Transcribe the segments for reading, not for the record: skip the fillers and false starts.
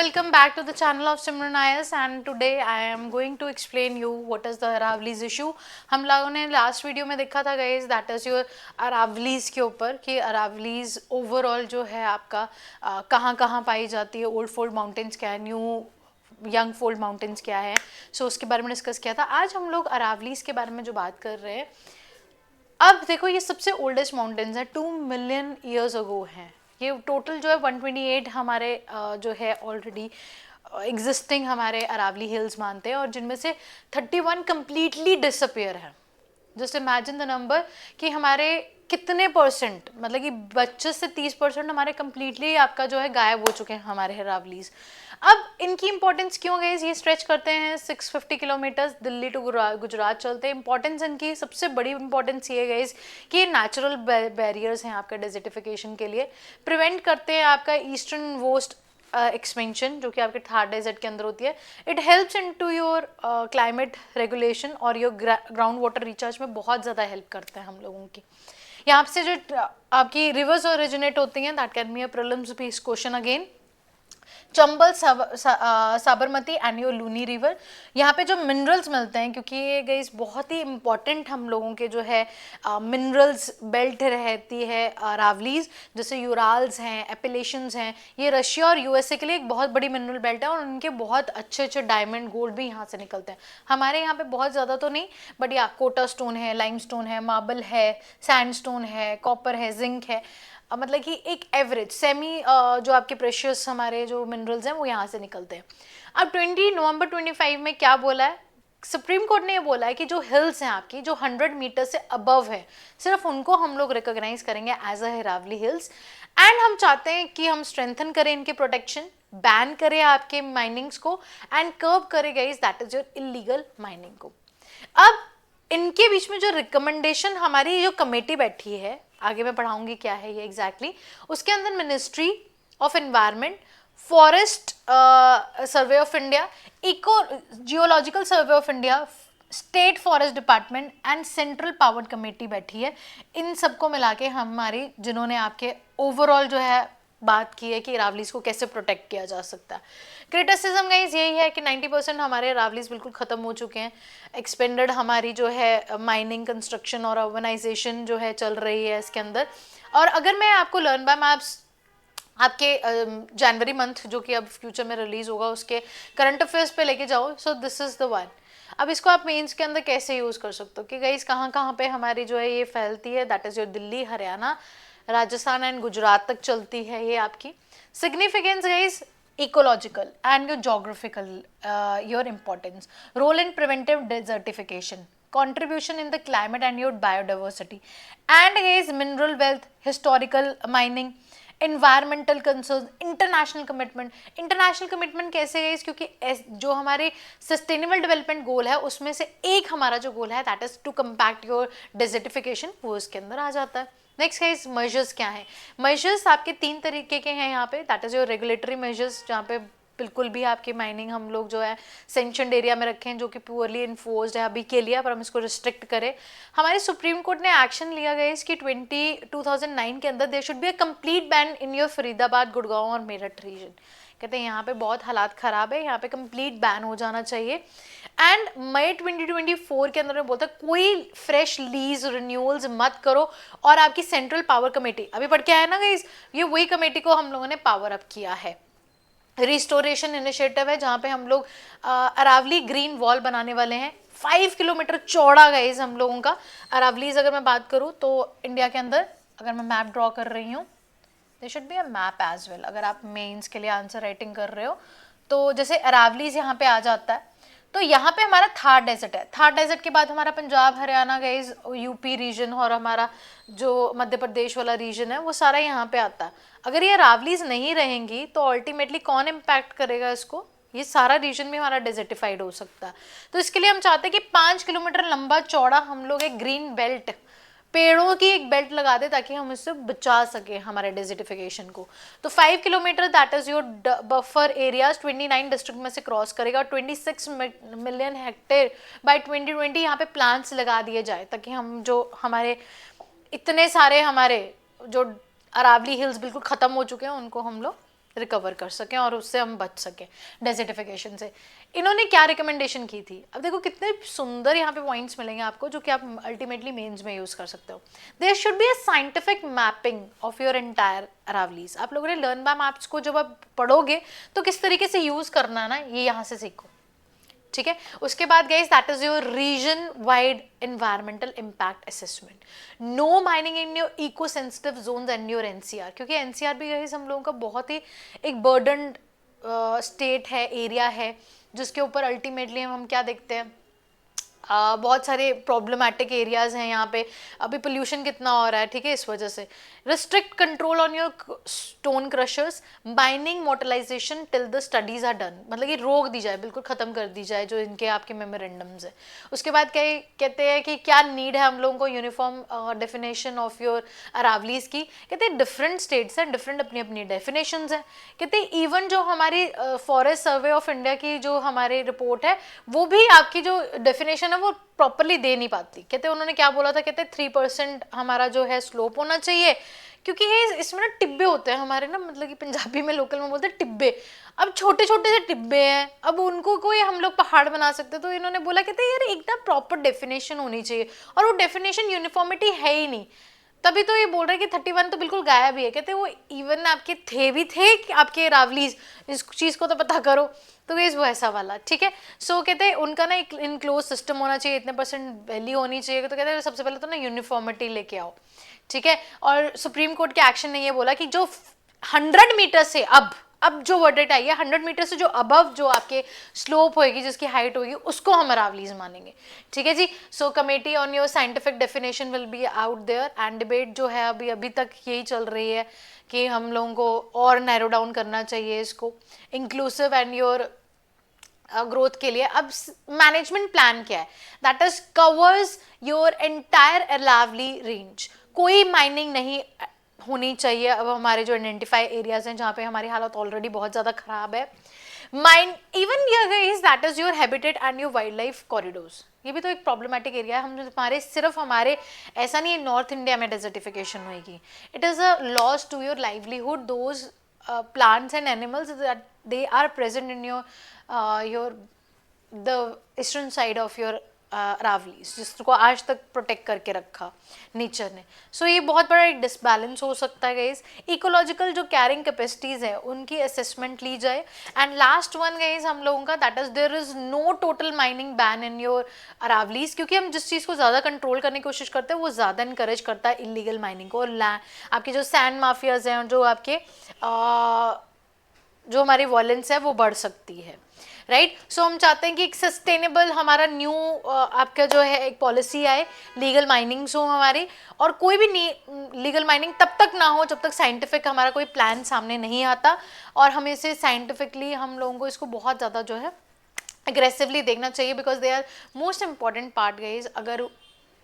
welcome back to the channel of Simran IS and today I am going to explain you what is the Aravallis issue. हम लोगों ने last video में देखा था guys that is your Aravallis के ऊपर कि अरावलीज ओवरऑल जो है आपका कहाँ कहाँ पाई जाती है, ओल्ड फोल्ड माउंटेन्स क्या है, न्यू यंग फोल्ड माउंटेन्स क्या है, सो उसके बारे में डिस्कस किया था. आज हम लोग अरावलीज के बारे में जो बात कर रहे हैं. अब देखो ये सबसे ओल्डेस्ट माउंटेन्स है, 2 मिलियन ईयर्स अगो हैं. ये टोटल जो है 128 हमारे जो है ऑलरेडी एग्जिस्टिंग हमारे अरावली हिल्स मानते हैं और जिनमें से 31 कम्प्लीटली डिसअपियर है. जस्ट इमेजिन द नंबर कि हमारे कितने परसेंट, मतलब कि 25 से 30% हमारे कम्प्लीटली आपका जो है गायब हो चुके हैं हमारे अरावलीज. अब इनकी इंपॉर्टेंस क्यों गई, ये स्ट्रेच करते हैं 650 किलोमीटर्स दिल्ली टू गुजरात चलते हैं. इंपॉर्टेंस इनकी सबसे बड़ी इंपॉर्टेंस ये गई कि ये नेचुरल बैरियर्स हैं आपका डेजर्टिफिकेशन के लिए. प्रिवेंट करते हैं आपका ईस्टर्न वेस्ट एक्सपेंशन जो कि आपके थार डेजर्ट के अंदर होती है. It helps in to your climate regulation और योर ग्राउंड वाटर रिचार्ज में बहुत ज़्यादा हेल्प करता है हम लोगों की. यहाँ से जो आपकी रिवर्स ओरिजिनेट होती हैं, that can be a prelims piece question again. Chambal, Sabarmati and your Luni river. यहाँ पे जो मिनरल्स मिलते हैं, क्योंकि ये गाइस बहुत ही इंपॉर्टेंट हम लोगों के जो है मिनरल्स बेल्ट रहती है अरावलीज, जैसे यूराल्स हैं, एपिलेशंस हैं. ये रशिया और यूएसए के लिए एक बहुत बड़ी मिनरल बेल्ट है और उनके बहुत अच्छे अच्छे डायमंड गोल्ड भी यहाँ से निकलते हैं. हमारे यहाँ पे बहुत ज़्यादा तो नहीं, बट या कोटा स्टोन है, लाइम स्टोन है, मार्बल है, सैंड स्टोन है, कॉपर है, जिंक है. मतलब कि एक एवरेज सेमी जो आपके प्रेशियस हमारे जो मिनरल्स हैं वो यहाँ से निकलते हैं. अब 20 नवंबर 25 में क्या बोला है सुप्रीम कोर्ट ने, ये बोला है कि जो हिल्स हैं आपकी जो 100 मीटर से अबव है, सिर्फ उनको हम लोग रिकॉग्नाइज करेंगे as a Aravalli hills. And हम चाहते हैं कि हम स्ट्रेंथन करें इनके प्रोटेक्शन, बैन करें आपके माइनिंग्स को एंड कर्ब करें guys that is your illegal mining को. अब इनके बीच में जो रिकमेंडेशन हमारी जो कमेटी बैठी है, आगे मैं पढ़ाऊंगी क्या है ये एग्जैक्टली, उसके अंदर ministry of environment, forest survey of India, eco geological survey of India, state forest department and central power committee बैठी है. इन सबको मिला के हमारी जिन्होंने आपके ओवरऑल जो है बात की है कि अरावलीज को कैसे प्रोटेक्ट किया जा सकता है. क्रिटिसिज्म गाइस यही है कि 90% हमारे अरावलीज बिल्कुल ख़त्म हो चुके हैं. एक्सपेंडेड हमारी जो है माइनिंग, कंस्ट्रक्शन और अर्बनाइजेशन जो है चल रही है इसके अंदर. और अगर मैं आपको लर्न बाय मैप्स आपके जनवरी मंथ जो कि अब फ्यूचर में रिलीज होगा उसके करंट अफेयर्स पे लेके जाओ, so this is the one. अब इसको आप मेंस के अंदर कैसे यूज़ कर सकते हो कि गाइस कहाँ कहाँ पे हमारी जो है ये फैलती है, that is your Delhi, Haryana, Rajasthan and Gujarat तक चलती है ये आपकी. Significance guys ecological and your geographical your importance, role in preventive desertification, contribution in the climate and your biodiversity, and guys mineral wealth, historical mining, environmental concerns, international commitment. international commitment कैसे है, क्योंकि जो हमारे sustainable development goal है उसमें से एक हमारा जो गोल है that is to compact your desertification, वो इसके अंदर आ जाता है. नेक्स्ट है इस मेजर्स क्या है. मेजर्स आपके 3 तरीके के हैं यहाँ पे, that is your regulatory measures जहाँ पे बिल्कुल भी आपकी माइनिंग हम लोग जो है सेंक्शनड एरिया में रखें जो कि प्योरली इन्फोर्स्ड है अभी के लिए, पर हम इसको रिस्ट्रिक्ट करें. हमारे सुप्रीम कोर्ट ने एक्शन लिया गया इसकी 2009 के अंदर there should be a complete ban in your Faridabad, Gurgaon और मेरठ रीजन. कहते हैं यहाँ पे बहुत हालात ख़राब है, यहाँ पे कंप्लीट बैन हो जाना चाहिए. एंड मई 2024 के अंदर में बोलता है कोई फ्रेश लीज रिन्यूअल्स मत करो. और आपकी सेंट्रल पावर कमेटी अभी पढ़ के आया ना गाइस, ये वही कमेटी को हम लोगों ने पावर अप किया है. रिस्टोरेशन इनिशिएटिव है जहाँ पे हम लोग अरावली ग्रीन वॉल बनाने वाले हैं, 5 किलोमीटर चौड़ा गाइस हम लोगों का. अरावलीज अगर मैं बात करूँ तो इंडिया के अंदर अगर मैं मैप ड्रॉ कर रही हूँ, there should be a map as well. अगर आप मेंस के लिए आंसर राइटिंग कर रहे हो तो जैसे अरावलीज यहाँ पे आ जाता है, तो यहाँ पे हमारा थार डेजर्ट है. थार डेजर्ट के बाद हमारा Punjab, Haryana guys, UP region और हमारा जो मध्य प्रदेश वाला रीजन है वो सारा यहाँ पे आता है. अगर ये अरावलीज नहीं रहेंगी तो अल्टीमेटली कौन इम्पैक्ट करेगा इसको, ये सारा रीजन भी हमारा डेजर्टिफाइड हो सकता है. तो इसके लिए हम चाहते हैं कि 5 किलोमीटर लंबा चौड़ा हम लोग एक ग्रीन बेल्ट, पेड़ों की एक बेल्ट लगा दे ताकि हम इससे बचा सके हमारे डेजर्टिफिकेशन को. तो 5 kilometre that is your buffer areas 29 district में से क्रॉस करेगा. 26 मिलियन हेक्टेयर बाय 2020 यहाँ पे प्लांट्स लगा दिए जाए ताकि हम जो हमारे इतने सारे हमारे जो अरावली हिल्स बिल्कुल ख़त्म हो चुके हैं उनको हम लोग रिकवर कर सकें और उससे हम बच सकें डेजर्टिफिकेशन से। इन्होंने क्या रिकमेंडेशन की थी, अब देखो कितने सुंदर यहाँ पे पॉइंट्स मिलेंगे आपको जो कि आप अल्टीमेटली मेंस में यूज़ कर सकते हो। There should be a scientific mapping of your entire Aravallis. आप लोगों ने लर्न बाय मैप्स को जब आप पढ़ोगे तो किस तरीके से यूज़ करना है ना, ये यहाँ से सीखो, ठीक है। उसके बाद guys that is your region wide environmental impact assessment. No mining in your eco sensitive zones and your NCR, क्योंकि एनसीआर भी गाइस हम लोगों का बहुत ही एक बर्डन स्टेट है, एरिया है, जिसके ऊपर अल्टीमेटली हम क्या देखते हैं, बहुत सारे प्रॉब्लमेटिक एरियाज हैं यहाँ पे। अभी पोल्यूशन कितना हो रहा है, ठीक है, इस वजह से। Restrict control on your stone crushers, mining मोटलाइजेशन till the studies are done, मतलब कि रोक दी जाए, बिल्कुल खत्म कर दी जाए जो इनके आपके मेमोरेंडम्स है। उसके बाद क्या कहते हैं कि क्या नीड है हम लोगों को uniform definition of your Aravallis की। कहते हैं डिफरेंट स्टेट्स हैं, डिफरेंट अपनी अपनी डेफिनेशंस हैं। कहते हैं इवन जो हमारी फॉरेस्ट सर्वे ऑफ इंडिया की जो हमारी रिपोर्ट है वो भी आपकी जो डेफिनेशन वो प्रॉपरली दे नहीं पाती। कहते उन्होंने क्या बोला था, कहते 3% हमारा जो है स्लोप होना चाहिए, क्योंकि ये इसमें ना टिब्बे होते हैं हमारे ना, मतलब कि पंजाबी में लोकल में बोलते हैं टिब्बे। अब छोटे छोटे से टिब्बे हैं, अब उनको कोई हम लोग पहाड़ बना सकते, तो इन्होंने बोला कहते यार एकदम प्रॉपर डेफिनेशन होनी चाहिए, और वो डेफिनेशन यूनिफॉर्मिटी है ही नहीं। तभी तो ये बोल रहे हैं कि 31 तो बिल्कुल गायब ही है। कहते वो इवन आपके थे भी थे कि आपके रावलीज, इस चीज़ को तो पता करो। तो ये वो ऐसा वाला, ठीक है। सो कहते हैं उनका ना एक इनक्लोज सिस्टम होना चाहिए, इतने % वैल्यू होनी चाहिए। तो कहते हैं सबसे पहले तो ना यूनिफॉर्मिटी लेके आओ, ठीक है। और सुप्रीम कोर्ट के एक्शन ने ये बोला कि जो 100 मीटर से अब जो वर्डिक्ट आई है 100 मीटर से जो अबव जो आपके स्लोप होगी, जिसकी हाइट होगी, उसको हम अरावलीज मानेंगे, ठीक है जी। So committee on your scientific definition will be out there, and debate जो है अभी तक यही चल रही है कि हम लोगों को और नैरो डाउन करना चाहिए इसको इंक्लूसिव एंड योर ग्रोथ के लिए। अब मैनेजमेंट प्लान क्या है, that is covers your entire Aravalli range. कोई माइनिंग नहीं होनी चाहिए अब हमारे जो आइडेंटिफाई एरियाज हैं जहाँ पे हमारी हालत ऑलरेडी बहुत ज़्यादा खराब है। Mine even is that is your habitat and your wild life corridors. ये भी तो एक प्रॉब्लमेटिक एरिया है। हम हमारे सिर्फ हमारे ऐसा नहीं है नॉर्थ इंडिया में डेजर्टिफिकेशन होगी, it is a loss to your livelihood, those plants and animals that they are present in your the eastern side of your रावलीज, जिसको आज तक प्रोटेक्ट करके रखा नेचर ने। सो ये बहुत बड़ा एक डिसबैलेंस हो सकता है गाइज। इकोलॉजिकल जो कैरिंग कैपेसिटीज है उनकी असेसमेंट ली जाए। एंड लास्ट वन गाइज हम लोगों का, that is there is no total mining ban in your Aravallis, क्योंकि हम जिस चीज़ को ज़्यादा कंट्रोल करने की कोशिश करते हैं वो ज़्यादा इनकरेज करता है इलीगल माइनिंग को। और आपके जो सैंड माफियाज हैं, जो आपके जो हमारी वॉयलेंस है वो बढ़ सकती है, राइट। सो हम चाहते हैं कि एक सस्टेनेबल हमारा न्यू आपका जो है एक पॉलिसी आए, लीगल माइनिंग्स हो हमारी, और कोई भी लीगल माइनिंग तब तक ना हो जब तक साइंटिफिक हमारा कोई प्लान सामने नहीं आता। और हमें इसे साइंटिफिकली हम लोगों को इसको बहुत ज़्यादा जो है एग्रेसिवली देखना चाहिए, because they are most important part guys. अगर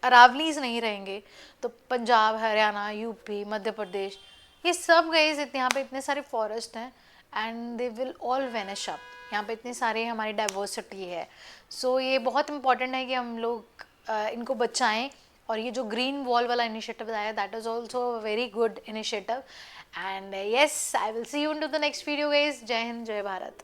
अरावलीज नहीं रहेंगे तो पंजाब, हरियाणा, यूपी, मध्य प्रदेश, ये सब गाइज यहाँ पे इतने सारे फॉरेस्ट हैं and they will all vanish up. यहाँ पे इतनी सारी हमारी डाइवर्सिटी है। सो ये बहुत इंपॉर्टेंट है कि हम लोग इनको बचाएं। और ये जो ग्रीन वॉल वाला इनिशिएटिव आया, that is also very good initiative. And yes, I will see you in to the next video guys. जय हिंद, जय भारत।